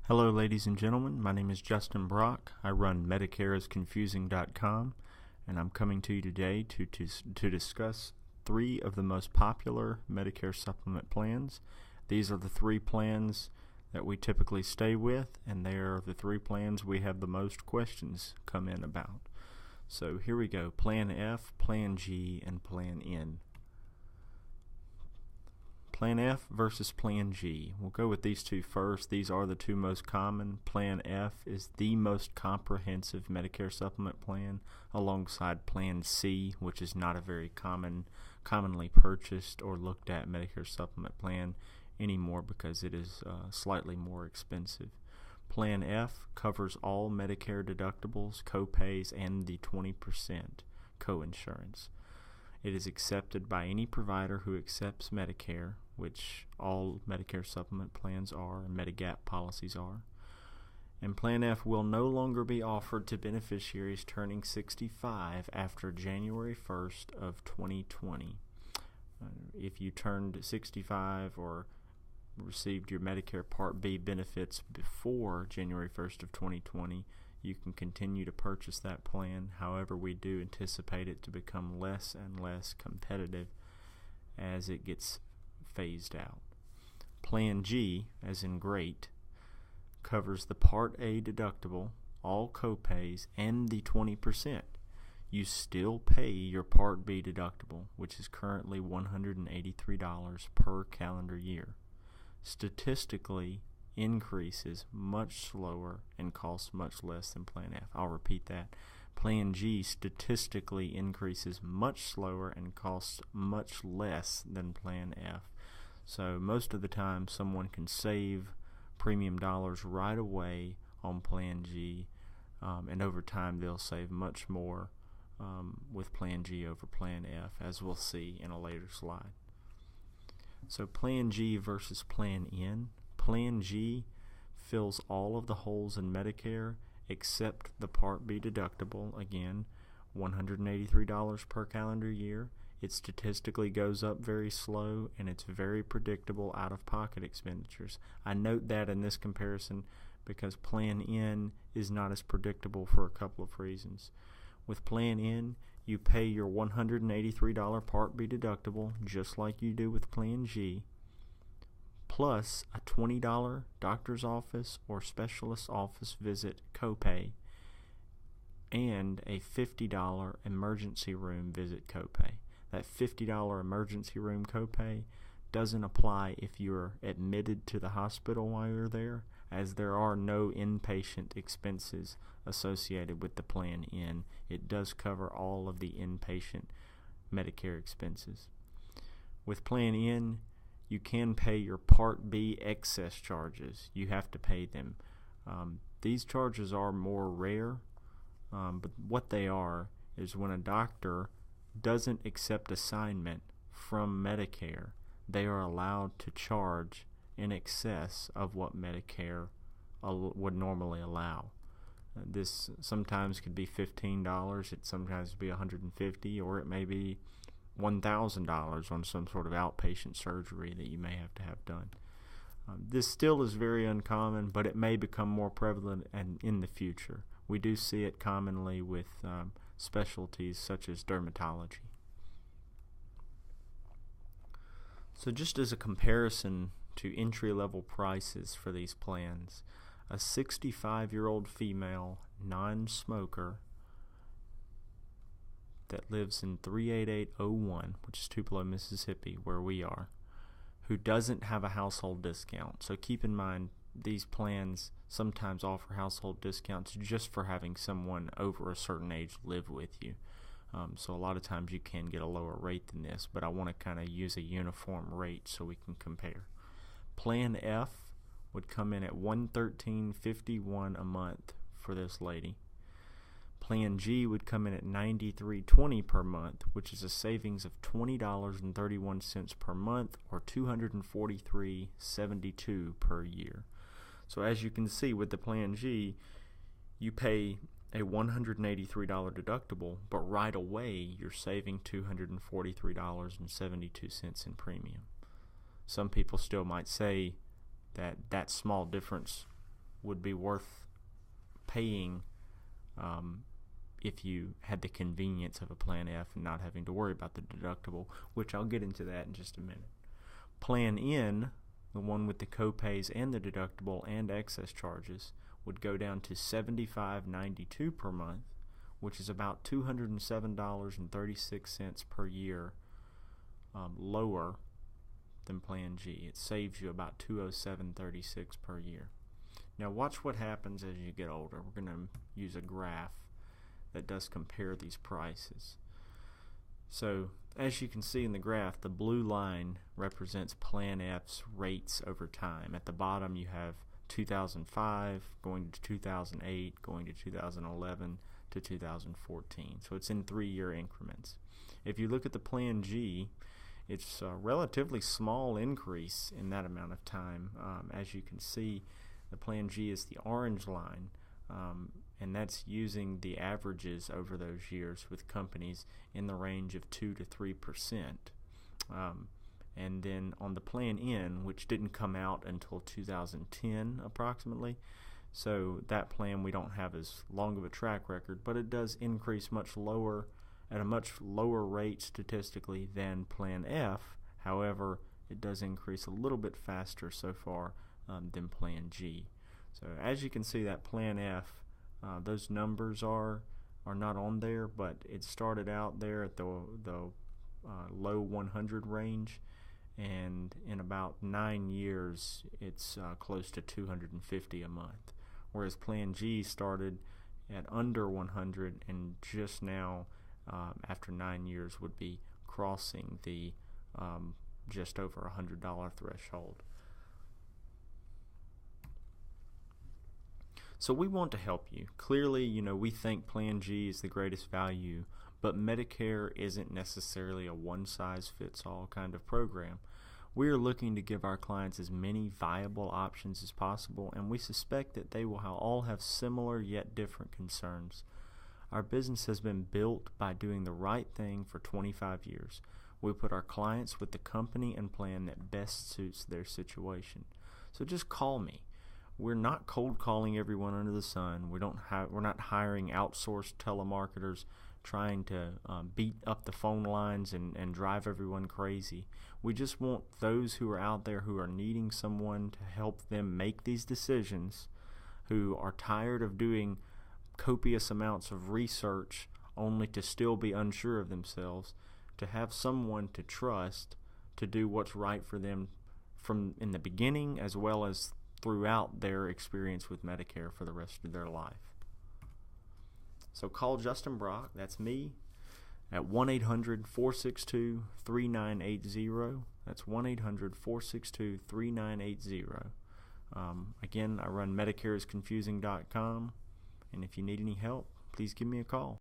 Hello ladies and gentlemen, my name is Justin Brock. I run MedicareIsConfusing.com, and I'm coming to you today to discuss three of the most popular Medicare Supplement plans. These are the three plans that we typically stay with, and they are the three plans we have the most questions come in about. So here we go. Plan F, Plan G, and Plan N. Plan F versus Plan G. We'll go with these two first. These are the two most common. Plan F is the most comprehensive Medicare supplement plan, alongside Plan C, which is not a very commonly purchased or looked at Medicare supplement plan anymore because it is slightly more expensive. Plan F covers all Medicare deductibles, co-pays, and the 20% co-insurance. It is accepted by any provider who accepts Medicare, which all Medicare supplement plans are and Medigap policies are. And Plan F will no longer be offered to beneficiaries turning 65 after January 1st of 2020. If you turned 65 or received your Medicare Part B benefits before January 1st of 2020, you can continue to purchase that plan. However, we do anticipate it to become less and less competitive as it gets phased out. Plan G, as in great, covers the Part A deductible, all copays, and the 20%. You still pay your Part B deductible, which is currently $183 per calendar year. Statistically, increases much slower and costs much less than Plan F. I'll repeat that. Plan G statistically increases much slower and costs much less than Plan F. So most of the time someone can save premium dollars right away on Plan G, and over time they'll save much more with Plan G over Plan F, as we'll see in a later slide. So Plan G versus Plan N. Plan G fills all of the holes in Medicare except the Part B deductible, again, $183 per calendar year. It statistically goes up very slow, and it's very predictable out-of-pocket expenditures. I note that in this comparison because Plan N is not as predictable for a couple of reasons. With Plan N, you pay your $183 Part B deductible just like you do with Plan G, plus a $20 doctor's office or specialist office visit copay and a $50 emergency room visit copay. That $50 emergency room copay doesn't apply if you're admitted to the hospital while you're there, as there are no inpatient expenses associated with the Plan N. It does cover all of the inpatient Medicare expenses. With Plan N, you can pay your Part B excess charges. You have to pay them. These charges are more rare, but what they are is when a doctor doesn't accept assignment from Medicare, they are allowed to charge in excess of what Medicare would normally allow. This sometimes could be $15, it sometimes could be $150, or it may be $1,000 on some sort of outpatient surgery that you may have to have done. This still is very uncommon, but it may become more prevalent in the future. We do see it commonly with specialties such as dermatology. So just as a comparison to entry-level prices for these plans, a 65-year-old female non-smoker that lives in 38801, which is Tupelo, Mississippi, where we are, who doesn't have a household discount. So keep in mind, these plans sometimes offer household discounts just for having someone over a certain age live with you. So a lot of times you can get a lower rate than this, but I want to kind of use a uniform rate so we can compare. Plan F would come in at $113.51 a month for this lady. Plan G would come in at $93.20 per month, which is a savings of $20.31 per month, or $243.72 per year. So as you can see with the Plan G, you pay a $183 deductible, but right away you're saving $243.72 in premium. Some people still might say that small difference would be worth paying if you had the convenience of a Plan F and not having to worry about the deductible, which I'll get into that in just a minute. Plan N, the one with the copays and the deductible and excess charges, would go down to $75.92 per month, which is about $207.36 per year lower than Plan G. It saves you about $207.36 per year. Now watch what happens as you get older. We're going to use a graph that does compare these prices. So as you can see in the graph, the blue line represents Plan F's rates over time. At the bottom you have 2005 going to 2008 going to 2011 to 2014. So it's in 3-year increments. If you look at the Plan G, it's a relatively small increase in that amount of time. As you can see, the Plan G is the orange line, and that's using the averages over those years with companies in the range of 2 to 3%. And then on the Plan N, which didn't come out until 2010 approximately, so that plan we don't have as long of a track record, but it does increase much lower, at a much lower rate statistically than Plan F. However, it does increase a little bit faster so far than Plan G. So as you can see, that Plan F, those numbers are not on there, but it started out there at the low 100 range, and in about 9 years it's close to 250 a month, whereas Plan G started at under 100 and just now after 9 years would be crossing the just over $100 threshold. So we want to help you. Clearly, we think Plan G is the greatest value, but Medicare isn't necessarily a one-size-fits-all kind of program. We are looking to give our clients as many viable options as possible, and we suspect that they will all have similar yet different concerns. Our business has been built by doing the right thing for 25 years. We put our clients with the company and plan that best suits their situation. So just call me. We're not cold calling everyone under the sun. We're not hiring outsourced telemarketers trying to beat up the phone lines and drive everyone crazy. We just want those who are out there who are needing someone to help them make these decisions, who are tired of doing copious amounts of research only to still be unsure of themselves, to have someone to trust to do what's right for them from in the beginning as well as throughout their experience with Medicare for the rest of their life. So call Justin Brock, that's me, at 1-800-462-3980. That's 1-800-462-3980. Again, I run MedicareIsConfusing.com, and if you need any help, please give me a call.